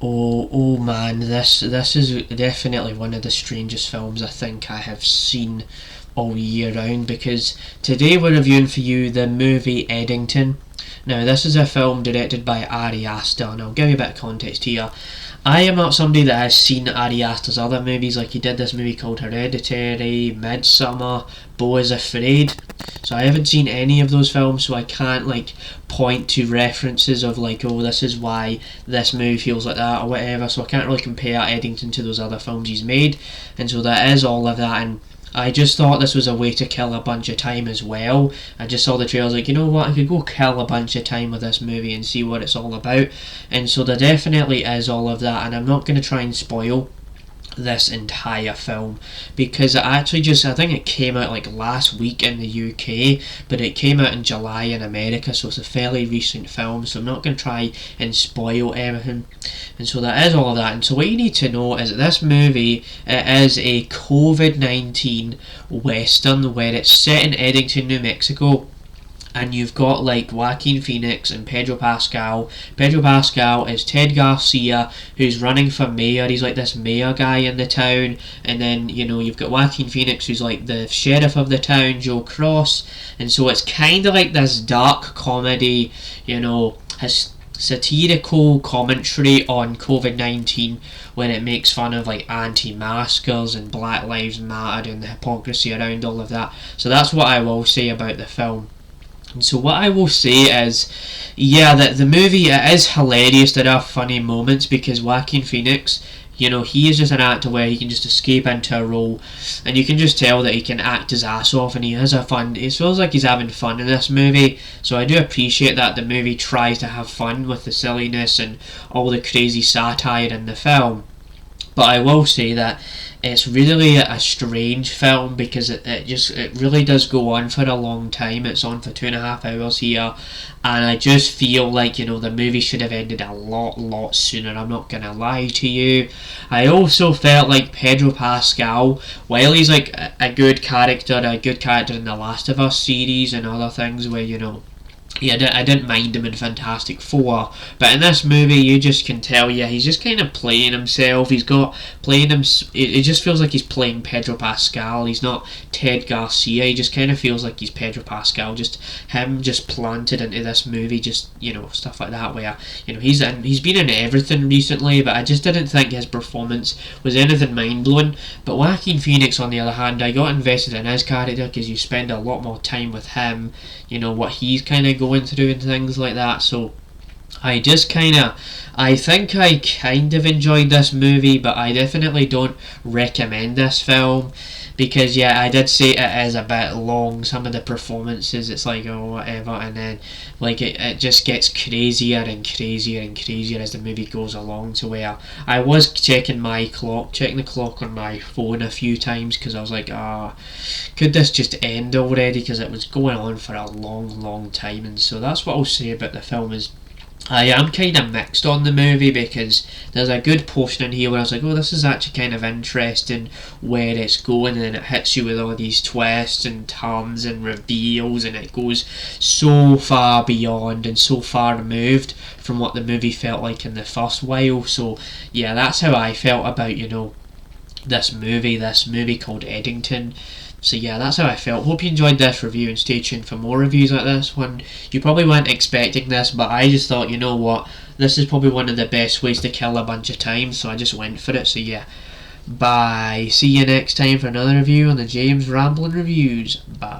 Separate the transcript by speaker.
Speaker 1: Oh man, this is definitely one of the strangest films I think I have seen all year round, because today we're reviewing for you the movie Eddington. Now, this is a film directed by Ari Aster, and I'll give you a bit of context here. I am not somebody that has seen Ari Aster's other movies, like he did this movie called Hereditary, Midsummer, Beau is Afraid. So I haven't seen any of those films, so I can't like point to references of like, oh, this is why this movie feels like that or whatever. So I can't really compare Eddington to those other films he's made, and so that is all of that. And I just thought this was a way to kill a bunch of time as well. I just saw the trailers, like, you know what, I could go kill a bunch of time with this movie and see what it's all about. And so there definitely is all of that, and I'm not going to try and spoil this entire film, because it actually just, I think it came out like last week in the UK, but it came out in July in America, so it's a fairly recent film, so I'm not going to try and spoil everything. And so that is all of that. And so what you need to know is that this movie, it is a COVID-19 western where it's set in Eddington, New Mexico, and you've got like Joaquin Phoenix and Pedro Pascal. Pedro Pascal is Ted Garcia, who's running for mayor. He's like this mayor guy in the town. And then, you know, you've got Joaquin Phoenix, who's like the sheriff of the town, Joe Cross. And so it's kind of like this dark comedy, you know, has satirical commentary on COVID-19, when it makes fun of like anti-maskers and Black Lives Matter and the hypocrisy around all of that. So that's what I will say about the film. And so what I will say is, yeah, that the movie, it is hilarious. There are funny moments because Joaquin Phoenix, you know, he is just an actor where he can just escape into a role, and you can just tell that he can act his ass off, and he has a fun. It feels like he's having fun in this movie. So I do appreciate that the movie tries to have fun with the silliness and all the crazy satire in the film. But I will say that it's really a strange film, because it really does go on for a long time. It's on for 2.5 hours here, and I just feel like, you know, the movie should have ended a lot sooner. I'm not gonna lie to you. I also felt like Pedro Pascal, while he's like a good character in the Last of Us series and other things where, you know, yeah, I didn't mind him in Fantastic Four, but in this movie you just can tell, yeah, he's just kind of playing himself. He's got playing him. It just feels like he's playing Pedro Pascal. He's not Ted Garcia. He just kind of feels like he's Pedro Pascal. Just him, just planted into this movie. Just, you know, stuff like that. Where, you know, he's been in everything recently, but I just didn't think his performance was anything mind blowing. But Joaquin Phoenix, on the other hand, I got invested in his character because you spend a lot more time with him. You know what he's kind of going through and things like that. So I think I kind of enjoyed this movie, but I definitely don't recommend this film, because yeah, I did say it is a bit long. Some of the performances, it's like, oh, whatever, and then like it just gets crazier and crazier and crazier as the movie goes along, to where I was checking the clock on my phone a few times, because I was like, could this just end already, because it was going on for a long time. And so that's what I'll say about the film. Is I am kind of mixed on the movie, because there's a good portion in here where I was like, oh, this is actually kind of interesting where it's going, and then it hits you with all these twists and turns and reveals, and it goes so far beyond and so far removed from what the movie felt like in the first while. So yeah, that's how I felt about, you know, this movie called Eddington. So yeah, that's how I felt. Hope you enjoyed this review, and stay tuned for more reviews like this one. You probably weren't expecting this, but I just thought, you know what, this is probably one of the best ways to kill a bunch of time, so I just went for it. So yeah, bye. See you next time for another review on the James Ramblin' Reviews. Bye.